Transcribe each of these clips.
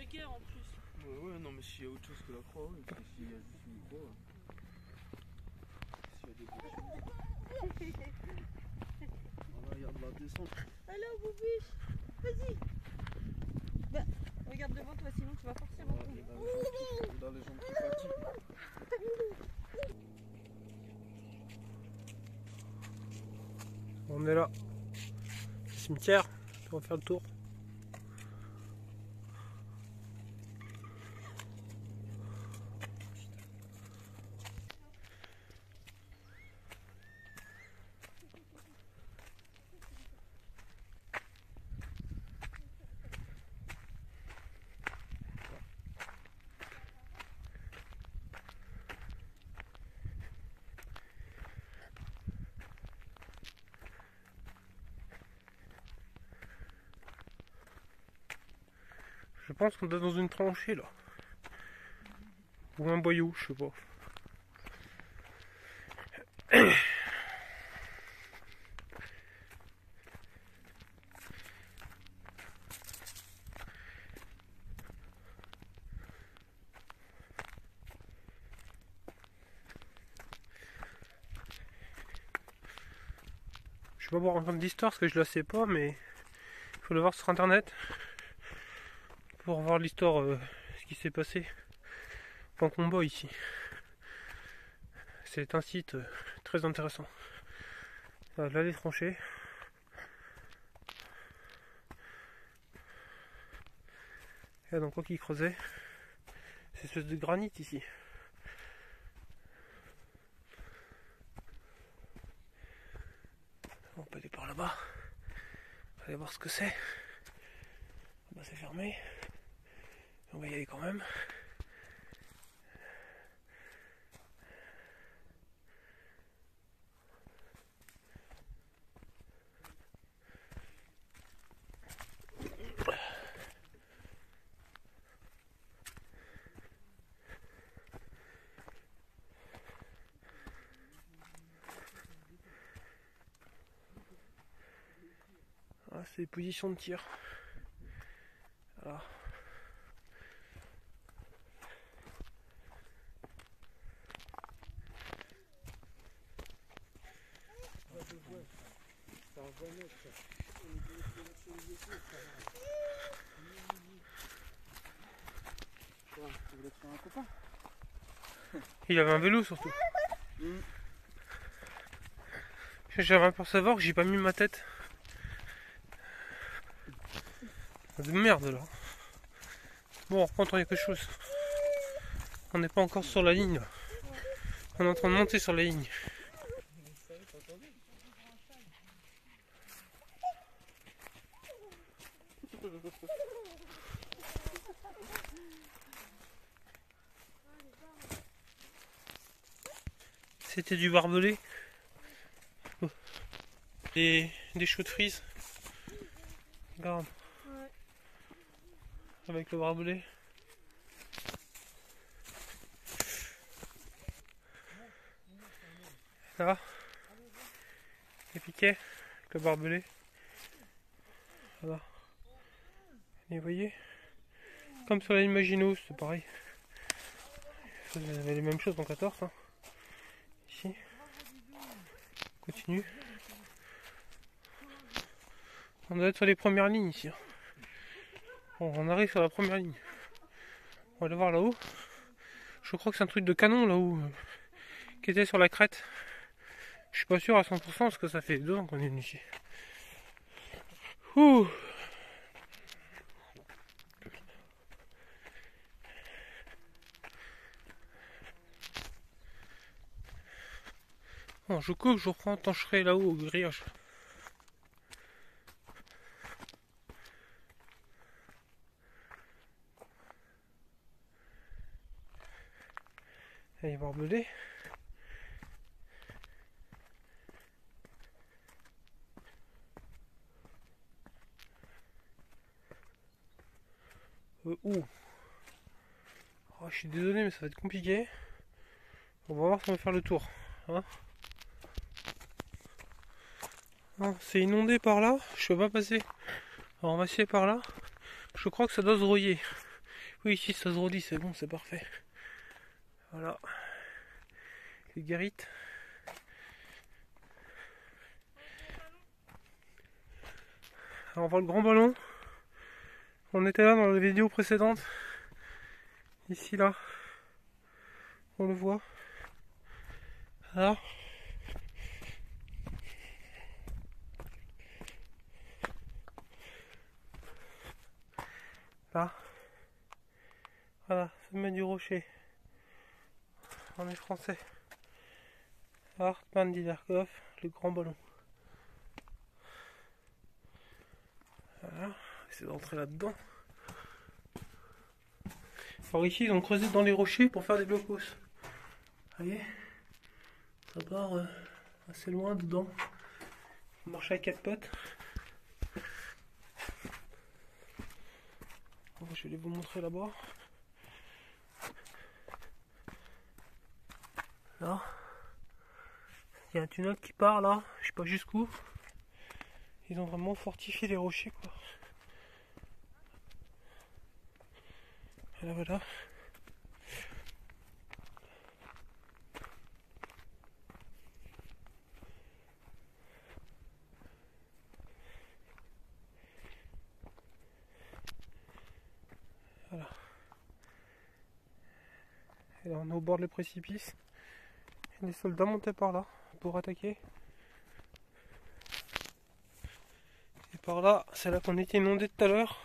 l'équerre en plus. Ouais, non, mais s'il y a autre chose que la croix, oui. Parce que s'il y a juste une croix, s'il y a des voitures. On regarde la descente. Alors, Boubiche, vas-y. Bah, regarde devant toi, sinon tu vas forcément tomber. Dans les jambes qui fatiguent. On est là. Cimetière, on va faire le tour. Je pense qu'on est dans une tranchée là. Ou un boyau, je sais pas. Je vais pas vous raconter d'histoire parce que je la sais pas, mais il faut le voir sur internet pour voir l'histoire, ce qui s'est passé en combat ici. C'est un site très intéressant. Là les tranchées. Et là, donc quoi qu'il creusait, c'est une espèce de granit ici. On peut aller par là-bas. On va aller voir ce que c'est. Bah, c'est fermé. On va y aller quand même. Ah, c'est les positions de tir. Voilà. Il avait un vélo surtout. J'avais peur de savoir que j'ai pas mis ma tête. De merde là. Bon, on contre il y a quelque chose. On n'est pas encore sur la ligne. On est en train de monter sur la ligne. C'était du barbelé. Des chauds de frise. Regarde. Ouais. Avec le barbelé. Là. Les piquets. Avec le barbelé. Voilà. Et vous voyez. Comme sur la ligne Maginot, c'est pareil. Vous avez les mêmes choses en 14. Hein. Ici. Continue. On doit être sur les premières lignes ici. Bon, on arrive sur la première ligne. On va aller voir là-haut. Je crois que c'est un truc de canon là-haut. Qui était sur la crête. Je suis pas sûr à 100% parce que ça fait 2 ans qu'on est venu ici. Ouh. Bon, je coupe, je reprends tant je serai là-haut au grillage. Allez, barbelé. Ouh. Oh, je suis désolé, mais ça va être compliqué. On va voir si on va faire le tour. Hein, c'est inondé par là, je peux pas passer. Alors on va essayer par là. Je crois que ça doit se rouiller. Oui, ici ça se redit, c'est bon, c'est parfait. Voilà. Les guérites. Alors on voit le grand ballon. On était là dans la vidéo précédente. Ici, là. On le voit. Là. Là. Voilà, sommet du rocher. On est français. Hartmann d'Iderkopf, le grand ballon. Voilà, c'est d'entrer là-dedans. Alors ici, ils ont creusé dans les rochers pour faire des blocos. Vous voyez, ça part assez loin dedans. On marche à quatre pattes. Bon, je vais vous montrer là-bas. Là, il y a un tunnel qui part là, je sais pas jusqu'où. Ils ont vraiment fortifié les rochers quoi. Voilà, voilà. Voilà. Et là on est au bord du précipice. Et les soldats montaient par là pour attaquer. Et par là, c'est là qu'on était inondé tout à l'heure.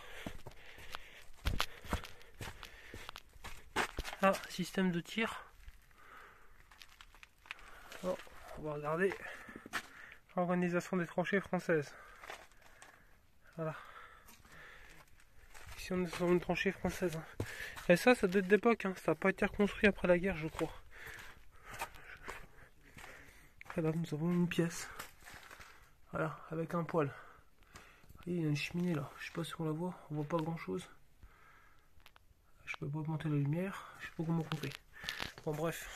Ah, système de tir. Alors, on va regarder. Organisation des tranchées françaises. Voilà. Ici on est sur une tranchée française. Et ça date d'époque, hein. Ça n'a pas été reconstruit après la guerre, je crois. Et là, nous avons une pièce. Voilà, avec un poêle. Et il y a une cheminée là. Je sais pas si on la voit. On voit pas grand chose. Je peux pas augmenter la lumière. Je sais pas comment compter. Bon, bref.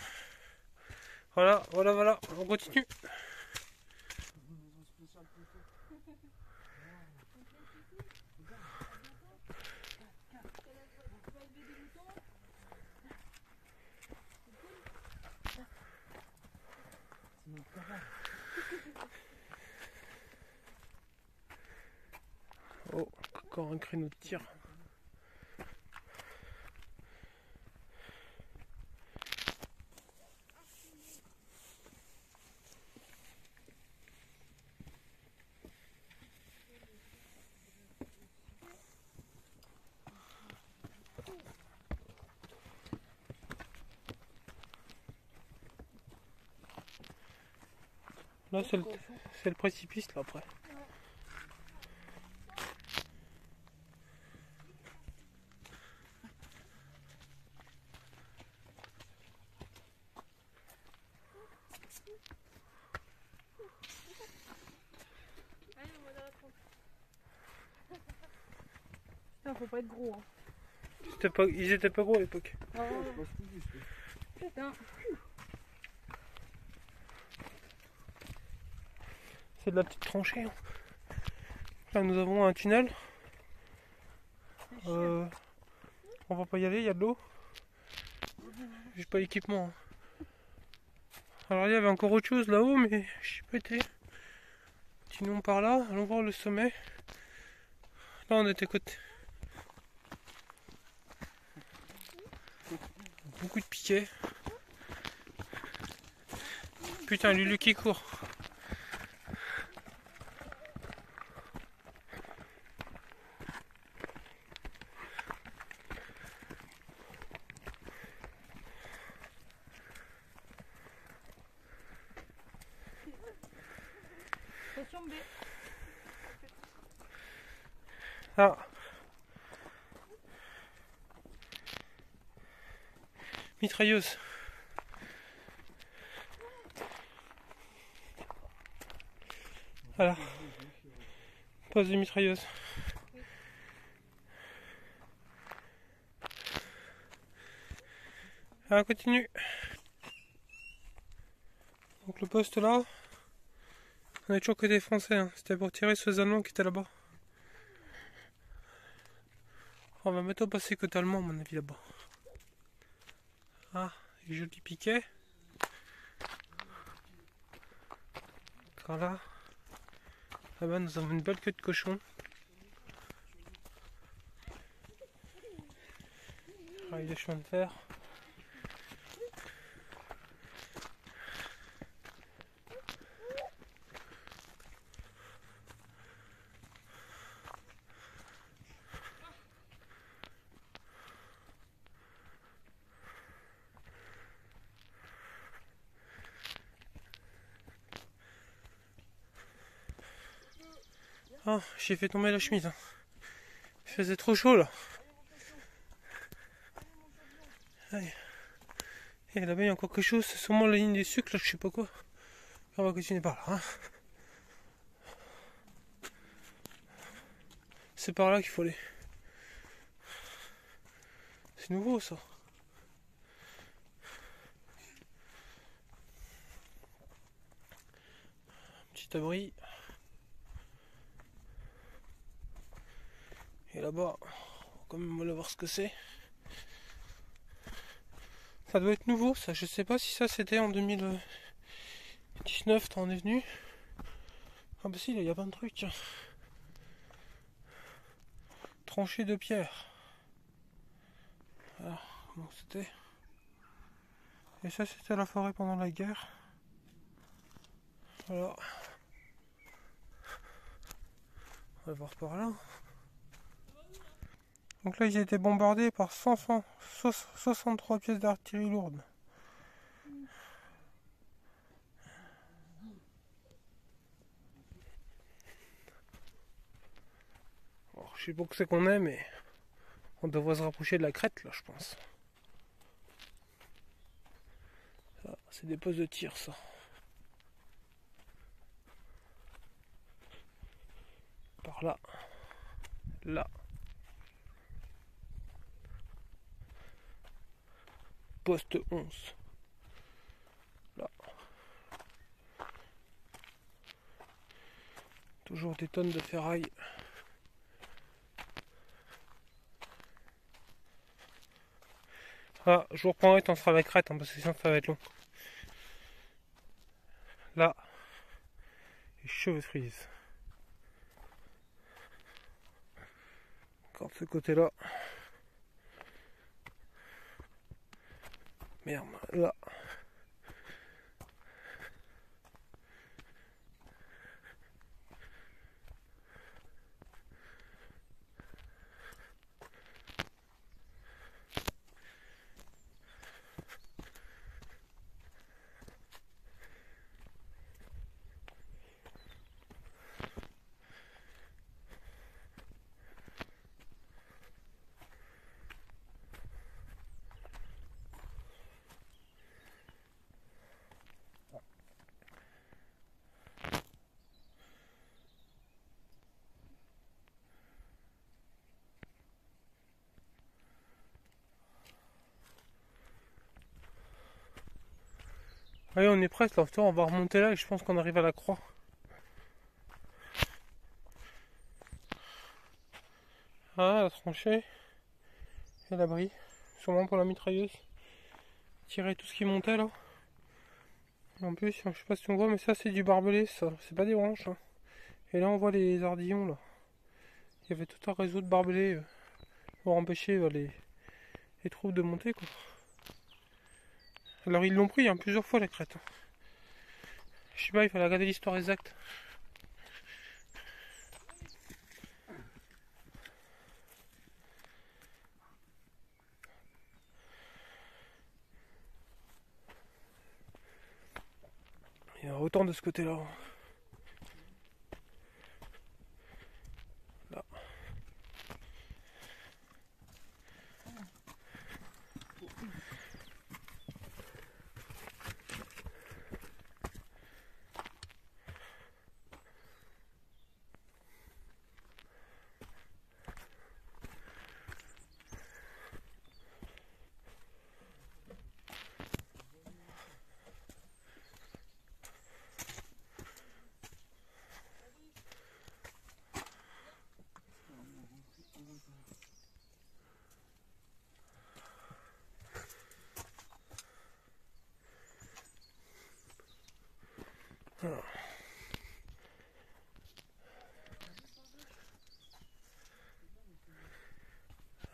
Voilà, voilà, voilà. On continue. Oh, encore un créneau de tir. Là, c'est le précipice là après. Putain, faut pas être gros. Hein. Ils étaient pas gros à l'époque. Oh, putain. C'est de la petite tranchée. Hein. Là, nous avons un tunnel. On va pas y aller, il y a de l'eau. J'ai pas d'équipement. Hein. Alors il y avait encore autre chose là-haut, mais je suis pas été. Continuons par là, allons voir le sommet. Là on était côté. Beaucoup de piquets. Putain, Lulu qui court. Station B. Ah. Mitrailleuse. Voilà. Poste de mitrailleuse. Ah, continue. Donc le poste là, on est toujours côté français, hein. C'était pour tirer ceux allemands qui étaient là-bas. On va bientôt passer totalement à mon avis là-bas. Ah, joli piquet. Voilà. Là-bas nous avons une belle queue de cochon. Avec des chemins de fer. Oh, j'ai fait tomber la chemise. Il faisait trop chaud là. Allez. Et là-bas il y a encore quelque chose, c'est sûrement la ligne des sucres là, je sais pas quoi. On va continuer par là. Hein. C'est par là qu'il faut aller. C'est nouveau ça. Petit abri. Et là-bas, on va quand même aller voir ce que c'est. Ça doit être nouveau ça, je sais pas si ça c'était en 2019 quand on est venu. Ah bah si, il y a plein de trucs. Tiens. Tranchée de pierre. Voilà, comment c'était. Et ça c'était la forêt pendant la guerre. Voilà. On va voir par là. Donc là, ils ont été bombardés par 63 pièces d'artillerie lourde. Alors, je sais pas que c'est qu'on est, mais on devrait se rapprocher de la crête, là, je pense. Ça, c'est des postes de tir, ça. Par là. Là. Poste 11. Là. Toujours des tonnes de ferraille. Ah, je vous reprendrai quand on sera à la crête, hein, parce que sinon ça va être long. Là. Les cheveux frisent. Encore de ce côté-là. Merde, là. Allez, on est presque là, on va remonter là et je pense qu'on arrive à la croix. Ah, la tranchée et l'abri, sûrement pour la mitrailleuse. Tirer tout ce qui montait là. En plus, je sais pas si on voit, mais ça c'est du barbelé, ça, c'est pas des branches. Hein. Et là on voit les ardillons là. Il y avait tout un réseau de barbelés pour empêcher les troupes de monter quoi. Alors ils l'ont pris hein, plusieurs fois la crête. Hein. Je sais pas, il fallait regarder l'histoire exacte. Il y en a autant de ce côté-là. Là.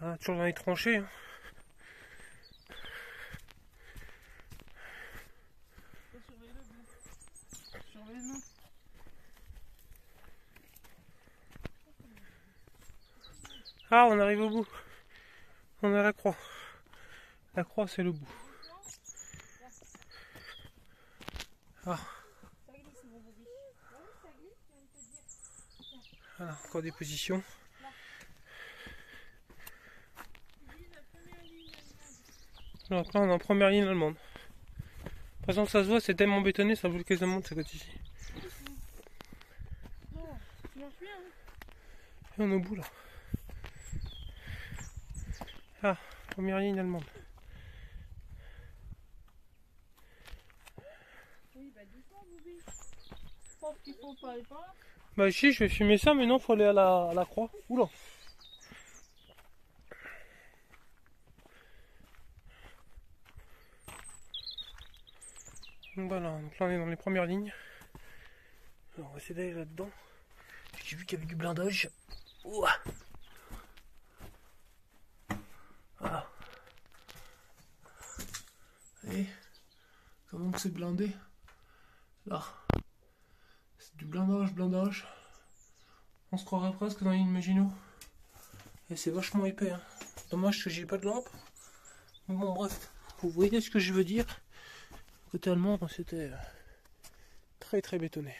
Ah, toujours dans les tranchées. Hein. Surveille-le. Ah, on arrive au bout. On a la croix. La croix, c'est le bout. Ah. Ça glisse, mon bébé. Ah oui, ça glisse, je viens de te dire. Voilà, encore des positions. Donc là, on est en première ligne allemande. Par exemple, ça se voit, c'est tellement bétonné, ça vaut quasiment de ce côté-ci. Oh, tu marches bien, hein. Et on est au bout là. Ah, première ligne allemande. Oui, bah doucement, bébé. Je pense qu'il faut pas aller par là. Bah si, je vais filmer ça, mais non, faut aller à la croix. Oula. Donc voilà, donc là on est dans les premières lignes. Alors, on va essayer d'aller là-dedans. J'ai vu qu'il y avait du blindage. Ouah. Voilà. Et comment que c'est blindé? Là. C'est du blindage. On se croirait presque dans une Maginot. Et c'est vachement épais. Hein. Dommage que j'ai pas de lampe. Mais bon, bref. Vous voyez ce que je veux dire? Côté allemand, c'était très très bétonné.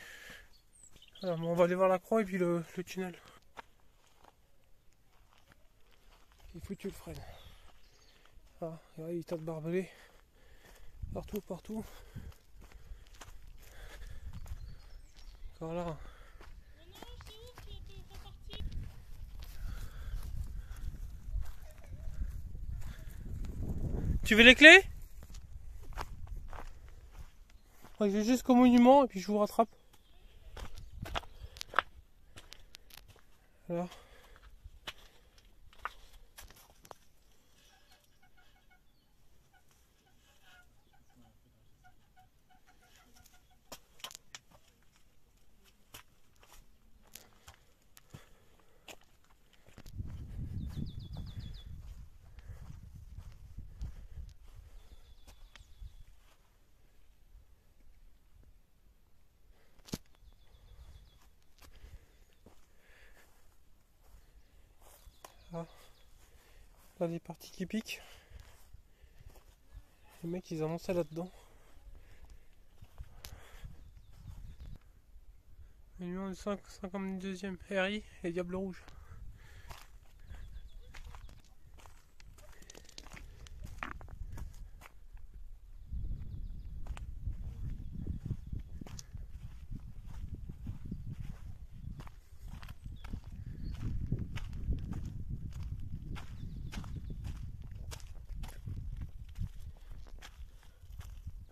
Alors, bon, on va aller voir la croix et puis le tunnel. Il faut que tu le freines. Ah, et là, il y a des tas de barbelés. Partout. Voilà. Tu veux les clés? Je vais jusqu'au monument et puis je vous rattrape. Alors. Ah. Là, les parties qui piquent. Les mecs, ils avançaient là-dedans. Le numéro 52e, RI et Diable Rouge.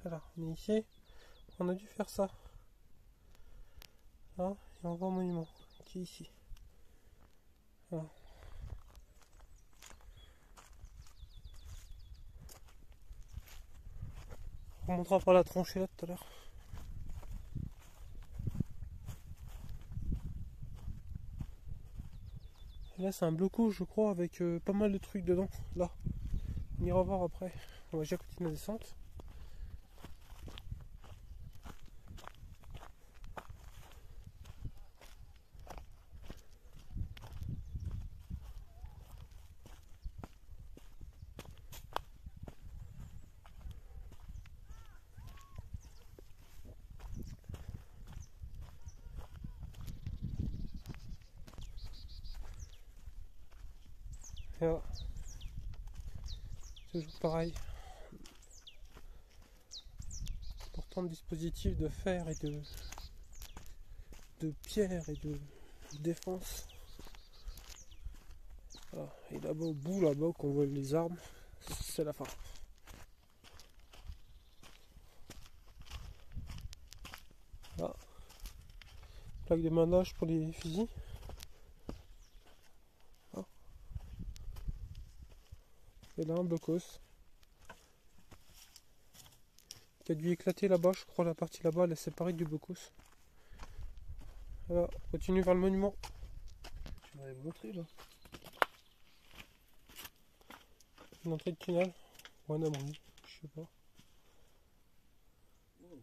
Alors, on est ici. On a dû faire ça. Là, et on va au monument, qui est ici. Voilà. On remontera par la tranchée là tout à l'heure. Là c'est un bloco je crois avec pas mal de trucs dedans. Là. On ira voir après. On va déjà continuer la descente. Et voilà. Toujours pareil. Important de dispositif de fer et de pierre et de défense. Voilà. Et là-bas au bout, là-bas qu'on voit les armes, c'est la fin. Voilà. Plaque de blindage pour les fusils. Voilà. Et là un blocos. qui a dû éclater là-bas. Je crois la partie là-bas, elle est séparée du blocos. Voilà, on continue vers le monument. Tu m'avais montré là. Une entrée de tunnel. Ou un abri, je sais pas. Oh,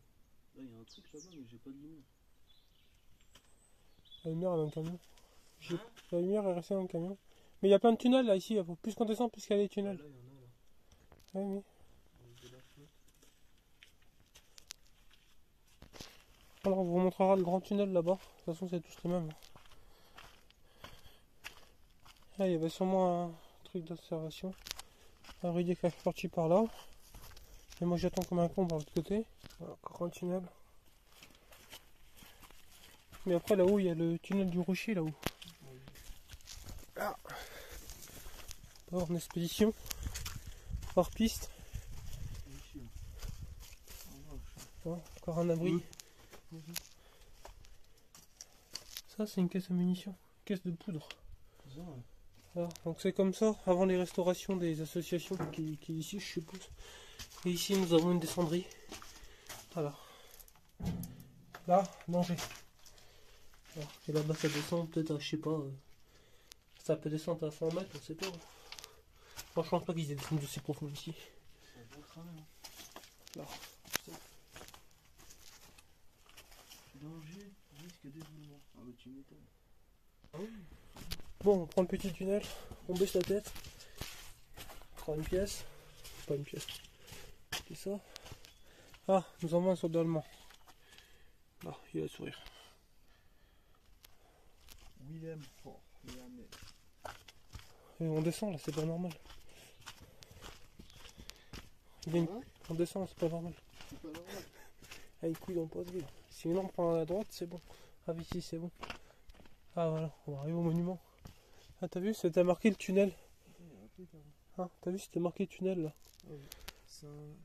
là il y a un truc là-bas, mais j'ai pas de lumière. La lumière elle est dans le camion. La lumière est restée dans le camion. Mais il y a plein de tunnels là ici. Plus qu'on descend, plus qu'il y a des tunnels. Là, il y en a là. Oui, oui. De la flotte. Alors on vous montrera le grand tunnel là-bas. De toute façon c'est tous les mêmes. Là il y avait sûrement un truc d'observation. Un rudier qui est parti par là. Et moi j'attends comme un con par l'autre côté. Voilà, encore un tunnel. Mais après là-haut il y a le tunnel du rocher là-haut. Là. Hors expédition. Hors piste. Ici, là. Voilà, encore un abri. Ça c'est une caisse à munitions. Caisse de poudre. C'est ça, ouais. Voilà, donc c'est comme ça avant les restaurations des associations qui est ici je suppose. Et ici nous avons une descendrie. Voilà. Là, danger. Voilà. Et là-bas ça descend peut-être à je sais pas. Ça peut descendre à 100 mètres, on sait pas. Moi je pense pas qu'ils aient descendu aussi profond ici. Ça va cramer, hein. Là. Danger, risque d'éboulement. Ah bah tu m'étonnes. Ah oui. Bon, on prend le petit tunnel, on baisse la tête. On prend une pièce. Pas une pièce. C'est ça. Ah, nous avons un soldat allemand. Là, il a le sourire. Wilhelm Fort. Et on descend là, c'est pas normal. Il y a une... Hein? On descend, c'est pas normal. C'est pas normal. Ah, il couille dans le poids de ville. Si on prend à la droite, c'est bon. Ah, ici, c'est bon. Ah, voilà, on va arriver au monument. Ah, t'as vu, c'était marqué le tunnel. Ah, t'as vu, c'était marqué tunnel là. Ah oui. Ça. Oh,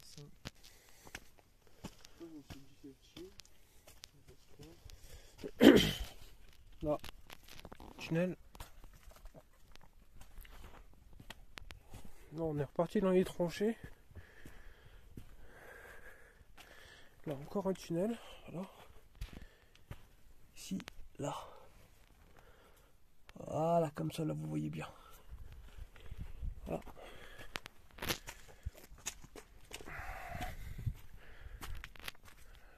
on s'est dit quelque chose. Là. Tunnel. Là, on est reparti dans les tranchées. Là, encore un tunnel. Voilà. Ici, là. Voilà, comme ça, là, vous voyez bien. Voilà.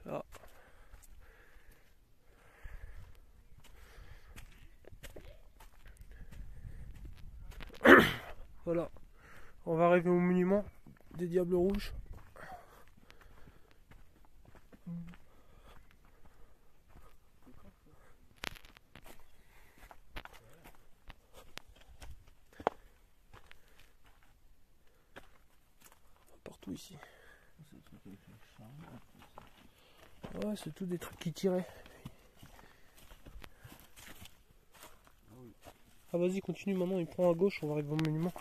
Là. Voilà. On va arriver au monument des Diables Rouges. Partout ici. C'est le truc avec le charbon. Ouais, c'est tout des trucs qui tiraient. Ah vas-y, continue maintenant, il prend à gauche, on va arriver au monument.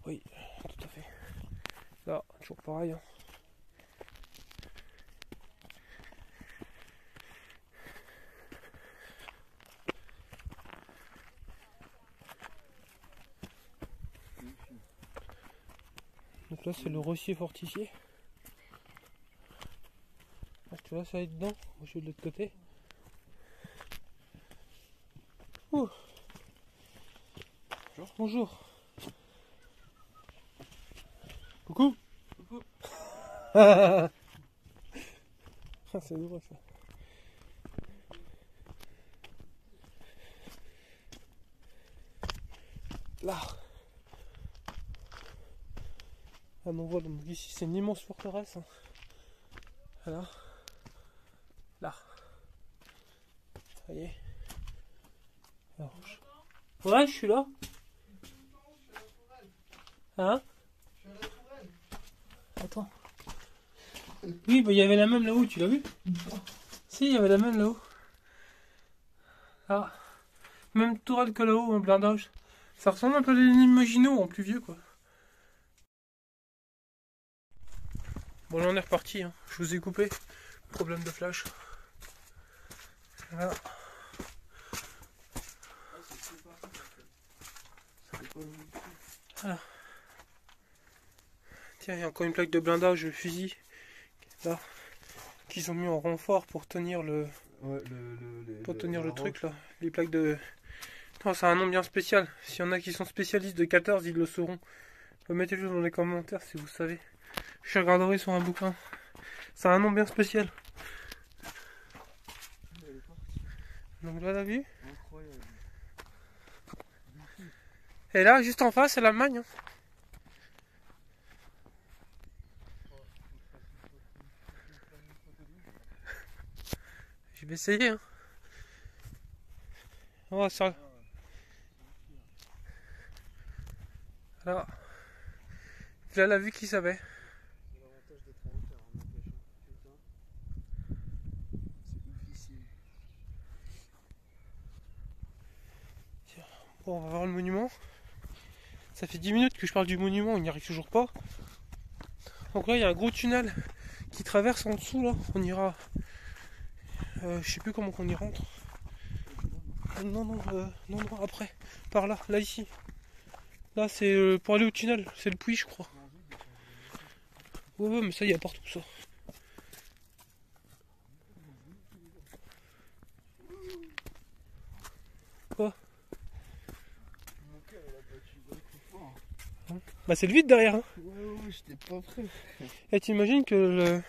Oui, tout à fait. Là, toujours pareil. Hein. Donc là, c'est le rossier fortifié. Ah, tu vois, ça est dedans. Moi, je suis de l'autre côté. Ouh. Bonjour. Coucou. Coucou. Ah, c'est drôle ça. Là. Ah non, voilà, donc ici c'est une immense forteresse. Hein. Voilà. Là. Ça y est. Alors, ouais, je suis là. Hein? Attends. Oui, bah il y avait la même là-haut, tu l'as vu? Si, il y avait la même là-haut. Ah. Même tourelle que là-haut en blindage. Ça ressemble un peu à l'ennemi Maginot en plus vieux quoi. Bon là on est reparti, hein. Je vous ai coupé. Problème de flash. Voilà. Voilà. Tiens, il y a encore une plaque de blindage fusil. Là. Qu'ils ont mis en renfort pour tenir le. Ouais, le truc là. Les plaques de. Non, c'est un nom bien spécial. S'il y en a qui sont spécialistes de 14, ils le sauront. Mettez-le dans les commentaires si vous savez. Je regarderai sur un bouquin. C'est un nom bien spécial. Donc là, la vue. Incroyable. Et là, juste en face, c'est l'Allemagne. Hein. Je vais essayer. Hein. Oh, ça. Voilà. Là, la vue qui savait. C'est l'avantage d'être en hauteur, en empêchant. Putain. C'est difficile. Bon, on va voir le monument. Ça fait 10 minutes que je parle du monument, on n'y arrive toujours pas. Donc là, il y a un gros tunnel qui traverse en dessous, là. On ira... je sais plus comment on y rentre. Non, après. Par là, ici. Là, c'est pour aller au tunnel. C'est le puits, je crois. Ouais, mais ça, il y a partout, ça. Quoi? Bah c'est le vide derrière. Hein. Ouais, j'étais pas prêt. Et t'imagines que le...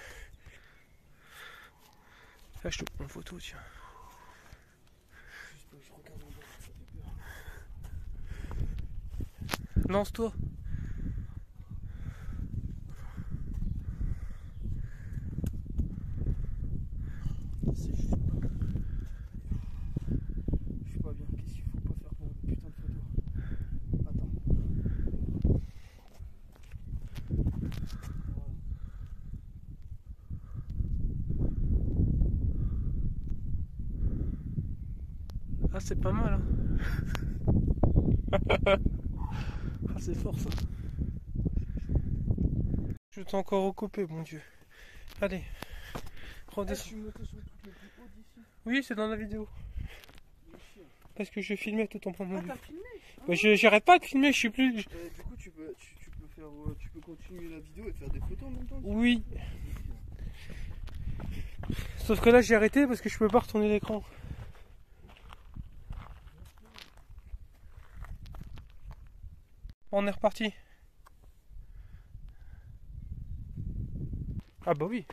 Là, je te prends une photo, tiens. Je regarde en bas, ça fait peur. Lance-toi. C'est juste pas... Je suis pas bien. Qu'est-ce qu'il faut pas faire pour une putain de photo? Attends. Ah, c'est pas mal. Hein. Ah, c'est fort ça. Je t'ai encore recoupé, mon Dieu. Allez, redescends. Je suis monté sur le truc le plus haut d'ici. Oui, c'est dans la vidéo. Parce que je filmais tout en prenant mon Ah, vue. t'as filmé? Bah, j'arrête pas de filmer, je suis plus. Du coup, tu peux faire, tu peux continuer la vidéo et faire des photos en même temps. Oui. Sauf que là, j'ai arrêté parce que je peux pas retourner l'écran. On est reparti. Ah bah oui.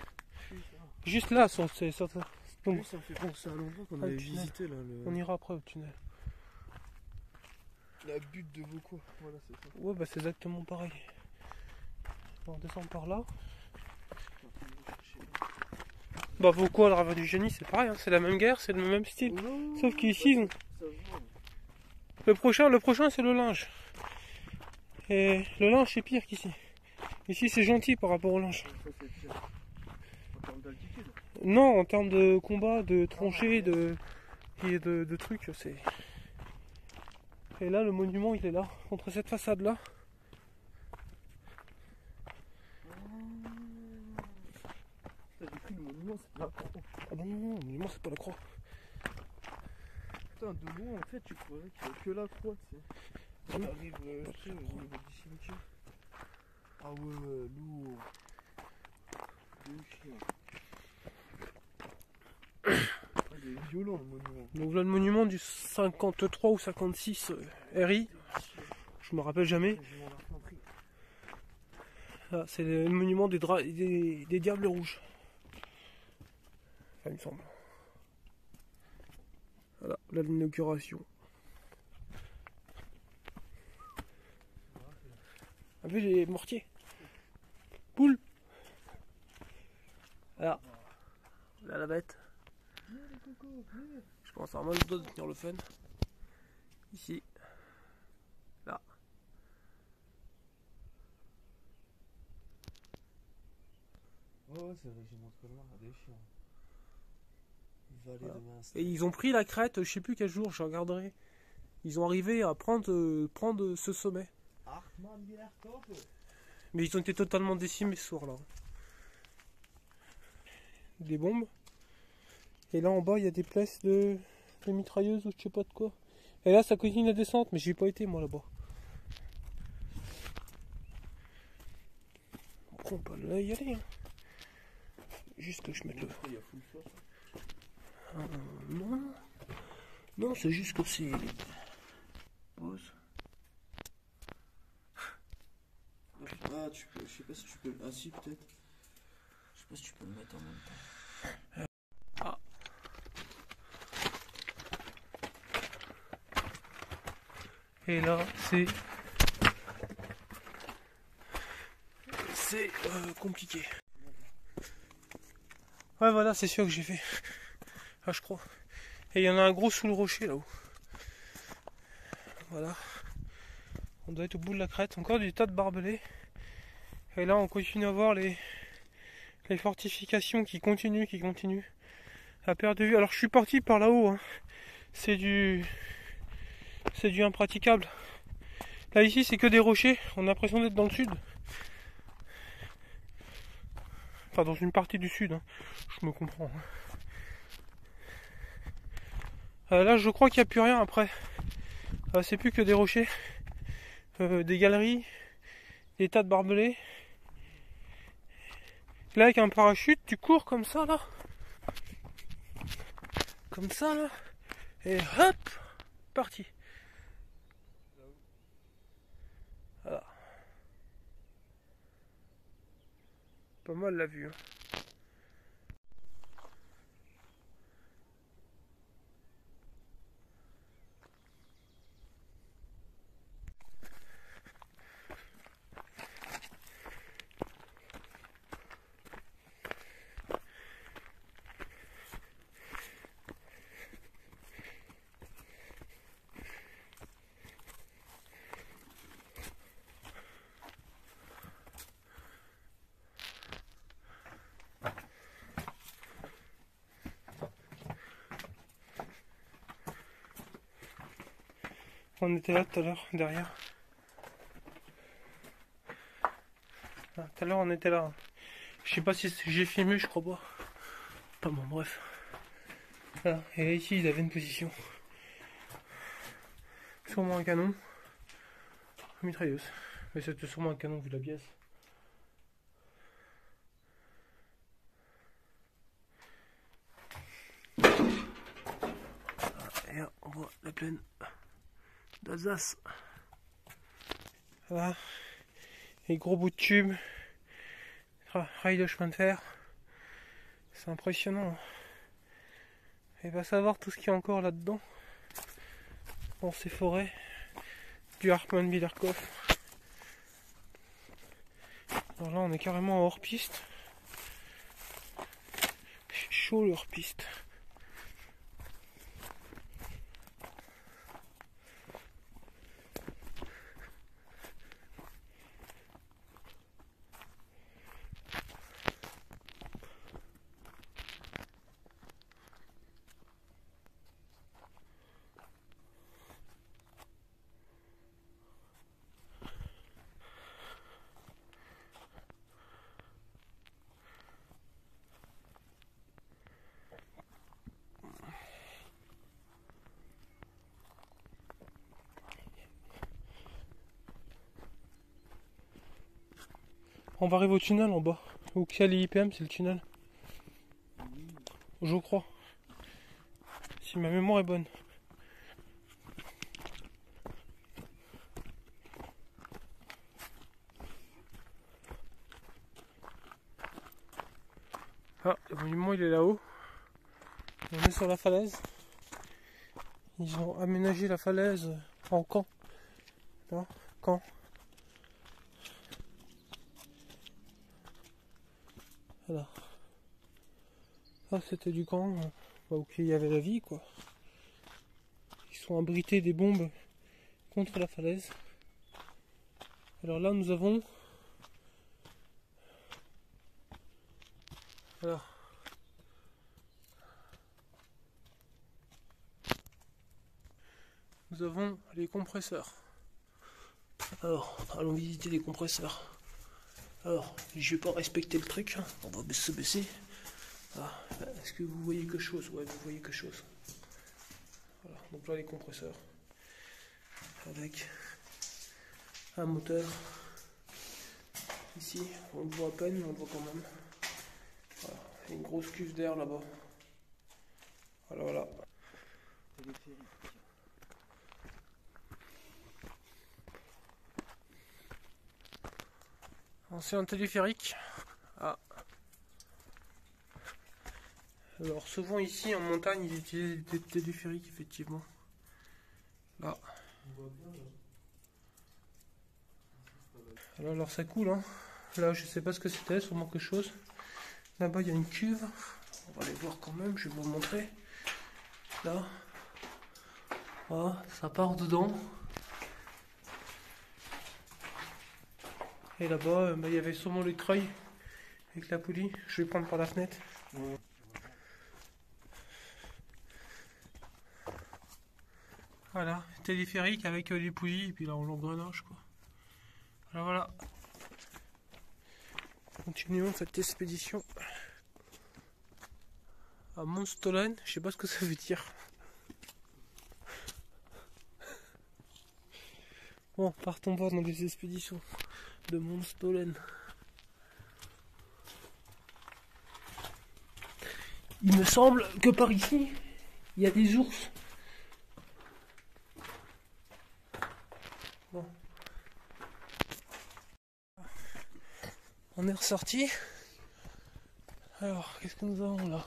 Juste là, donc, Oui, ça me fait penser à l'endroit qu'on Ah, avait le tunnel. visité là. On ira après au tunnel. La butte de Vauquois. Voilà, c'est ça. Ouais, bah c'est exactement pareil. On descend par là. Bah Vauquois, le ravin du génie, c'est pareil, hein. C'est la même guerre, c'est le même style. Non, Sauf qu'ici, ça se voit. le prochain c'est le linge. Et le linge c'est pire qu'ici. Ici c'est gentil par rapport au linge. Ça, c'est pire. En termes d'altitude. Non, en termes de combat, de tranchées, de trucs, c'est... Et là, le monument, il est là, contre cette façade-là. T'as j'ai pris le monument, c'est la croix. Ah non, le monument, c'est pas la croix. Putain, de loin, en fait, tu croirais qu'il n'y a que la croix, tu sais. Tu arrives, tu sais, au niveau du cimetière. Ah ouais, lourd. Il est violent, le monument. Donc là, le monument du 53 ou 56 RI. Je me rappelle jamais. Là, c'est le monument des Diables Rouges. Ça, il me semble. Voilà, là, l'inauguration. Ah, vu les mortiers. Poule. Voilà. Là, la bête. Je pense avoir mal au dos de tenir le fun. Ici. Là. Oh, c'est le régiment de Colmar, des chiens. Voilà. Et ils ont pris la crête, je sais plus quel jour, je regarderai. Ils ont arrivé à prendre ce sommet. Mais ils ont été totalement décimés ce soir-là. Des bombes. Et là en bas il y a des places de mitrailleuses ou je sais pas de quoi. Et là ça continue la descente, mais j'y ai pas été moi là-bas. on peut y aller. Hein. Juste que je mette le... Il y a full sauce. Non. Non, c'est juste que c'est... Pause. Ah, tu peux, je sais pas si tu peux. Ah, si, peut-être. Je sais pas si tu peux le mettre en même temps. Ah. Et là, c'est compliqué. Ouais, voilà, c'est sûr que j'ai fait. Ah, je crois. Et il y en a un gros sous le rocher là-haut. Voilà. On doit être au bout de la crête. Encore du tas de barbelés. Et là, on continue à voir les fortifications qui continuent à perdre de vue. Alors, je suis parti par là-haut. Hein. C'est du impraticable. Là, ici, c'est que des rochers. On a l'impression d'être dans le sud. Enfin, dans une partie du sud. Hein. Je me comprends. Là, je crois qu'il n'y a plus rien après. C'est plus que des rochers. Des galeries. Des tas de barbelés. Là, avec un parachute, tu cours comme ça, là. Comme ça, là. Et hop, parti. Voilà. Pas mal la vue. Hein. On était là tout à l'heure, derrière. Ah, tout à l'heure, on était là. Je sais pas si j'ai filmé, je crois pas. Pas bon, bref. Voilà. Et là, ici, ils avaient une position. Sûrement un canon. Une mitrailleuse. Mais c'était sûrement un canon vu la pièce. Et là, on voit la plaine d'Alsace. Voilà. Les gros bouts de tube. Rails de chemin de fer. C'est impressionnant. Et va savoir tout ce qu'il y a encore là-dedans. Dans ces forêts. Du Hartmann-Willerkopf. Alors là, on est carrément hors piste. C'est chaud le hors piste. On va arriver au tunnel en bas. Où qu'il y a les IPM, c'est le tunnel. Je crois. Si ma mémoire est bonne. Ah, le monument il est là-haut. On est sur la falaise. Ils ont aménagé la falaise en camp. Là, camp. Voilà. Ça c'était du camp où il y avait la vie quoi. Ils sont abrités des bombes contre la falaise. Alors là nous avons... Alors... Nous avons les compresseurs. Alors, allons visiter les compresseurs. Alors, je vais pas respecter le truc, hein. On va se baisser. Ah, est-ce que vous voyez quelque chose? Ouais, vous voyez quelque chose. Voilà, donc là les compresseurs. Avec un moteur Ici, on le voit à peine, mais on le voit quand même. Voilà. Il y a une grosse cuve d'air là-bas. Voilà, voilà. Téléphérique. Ancien téléphérique. Ah. Alors souvent ici en montagne ils utilisent des téléphériques effectivement. Là. Alors ça coule hein. Là je sais pas ce que c'était, sûrement quelque chose. Là-bas il y a une cuve. On va aller voir quand même, je vais vous montrer. Là. Voilà, ça part dedans. Et là-bas, il y avait sûrement l'écreuil avec la poulie. Je vais prendre par la fenêtre. Ouais. Voilà, téléphérique avec les poulies et puis là on l'engrenage quoi. Voilà, voilà. Continuons cette expédition à Montstolen. Je sais pas ce que ça veut dire. Bon, partons voir dans les expéditions de Montstolen. Il me semble que par ici, il y a des ours. Bon. On est ressorti. Alors, qu'est-ce que nous avons là?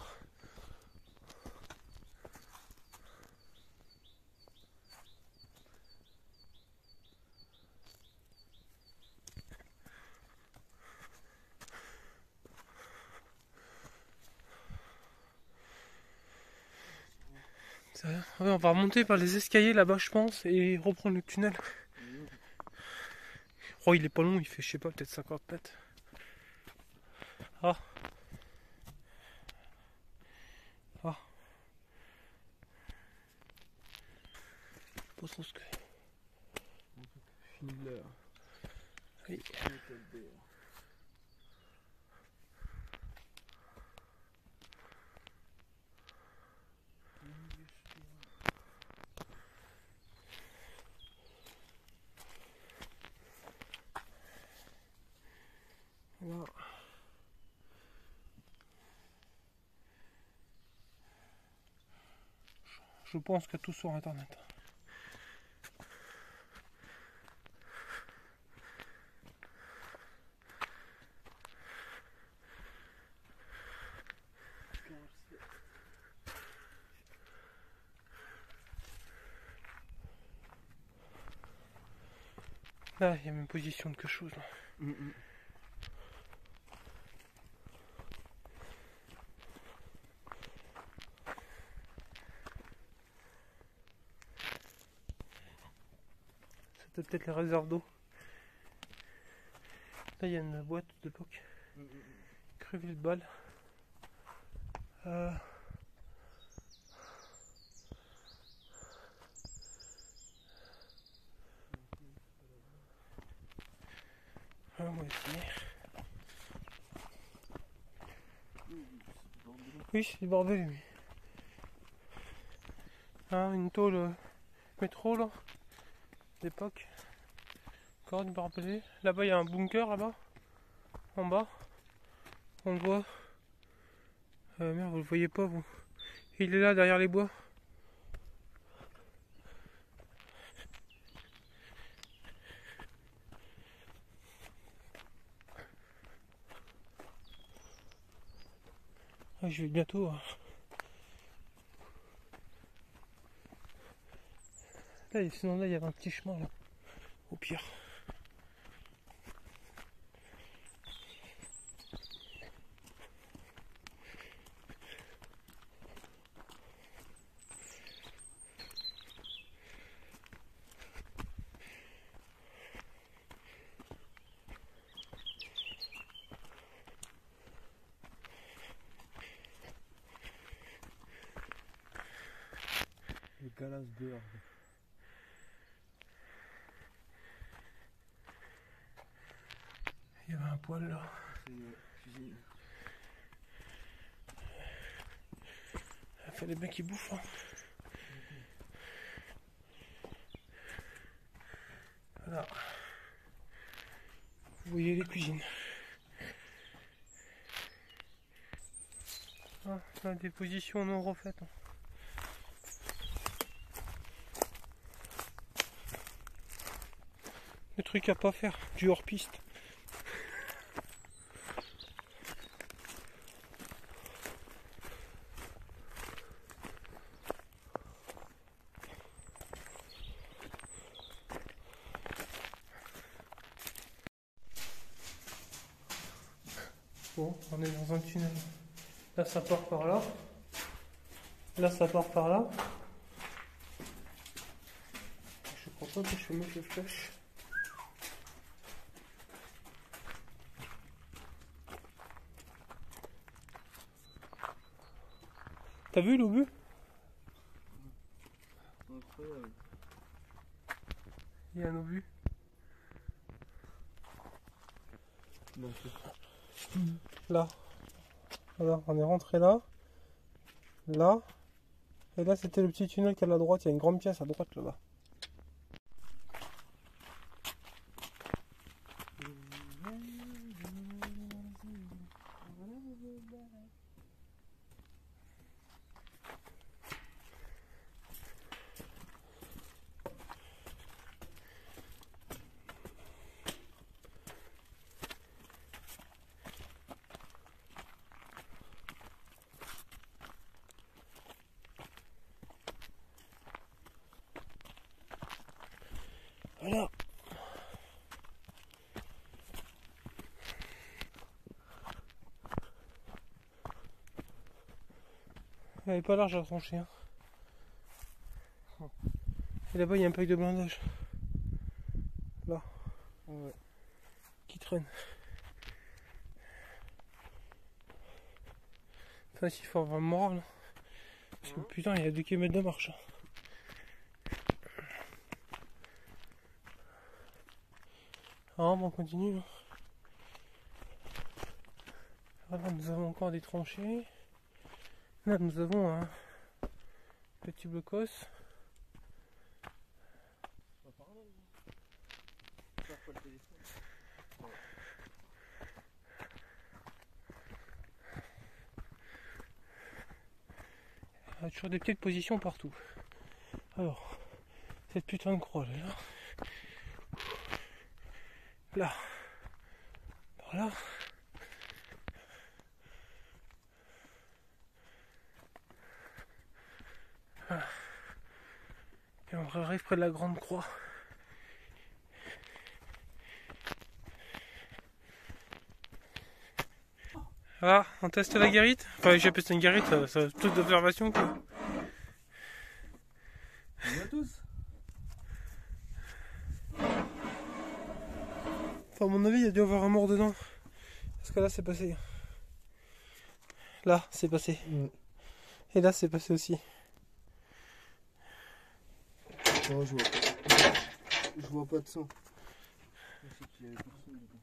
Ouais, on va remonter par les escaliers là-bas, je pense, et reprendre le tunnel. Oh, il est pas long, il fait, je sais pas, peut-être 50 mètres. Ah. Ah. Pas trop ce que. Filler. Oui. Voilà. Je pense que tout sur internet. Là, il y a même position de quelque chose là. C'était peut-être la réserve d'eau. Là, il y a une boîte de blocs. Crevé le bal. On va essayer. Oui, c'est du bordel, oui. Ah, une tôle métro là, d'époque. Encore du barbelé. Là-bas, il y a un bunker là-bas, en bas. On le voit. Merde, vous le voyez pas, vous. Il est là, derrière les bois. Ah, je vais bientôt. Là, sinon, là, il y avait un petit chemin, là. Au pire. Le galas dehors. Il y avait un poêle là. C'est une cuisine. Il fallait bien qu'il bouffe. Hein. Voilà. Vous voyez les cuisines. Ah, là, des positions non refaites. Le truc à pas faire, du hors-piste. Bon, on est dans un tunnel. Là, ça part par là. Là, ça part par là. Je crois pas que je peux mettre les flèches. T'as vu l'obus? Incroyable. Il y a un obus. Non, Là. Voilà, on est rentré là. Là. Et là, c'était le petit tunnel qui est à la droite. Il y a une grande pièce à droite là-bas. Voilà. Elle est pas large à trancher. Hein. Et là-bas, il y a un paille de blindage. Là. ouais. Qui traîne. Enfin, il faut avoir le moral. Hein. Parce que putain, il y a 2 km de marche. Ah, bon, on continue. Voilà, nous avons encore des tranchées. Là, nous avons un petit blocos. Il y a toujours des petites positions partout. Alors, cette putain de croix là. Là. Par là. Voilà. Et on arrive près de la grande croix. Voilà, on teste la guérite. Enfin, j'ai appelé ça une guérite, ça toute d'observation quoi. On a tous. Enfin, à mon avis, il y a dû avoir un mort dedans. Parce que là, c'est passé. Là, c'est passé. Et là, c'est passé aussi. Non, je vois pas. Je vois pas de sang. Je sais qu'il y avait personne dedans.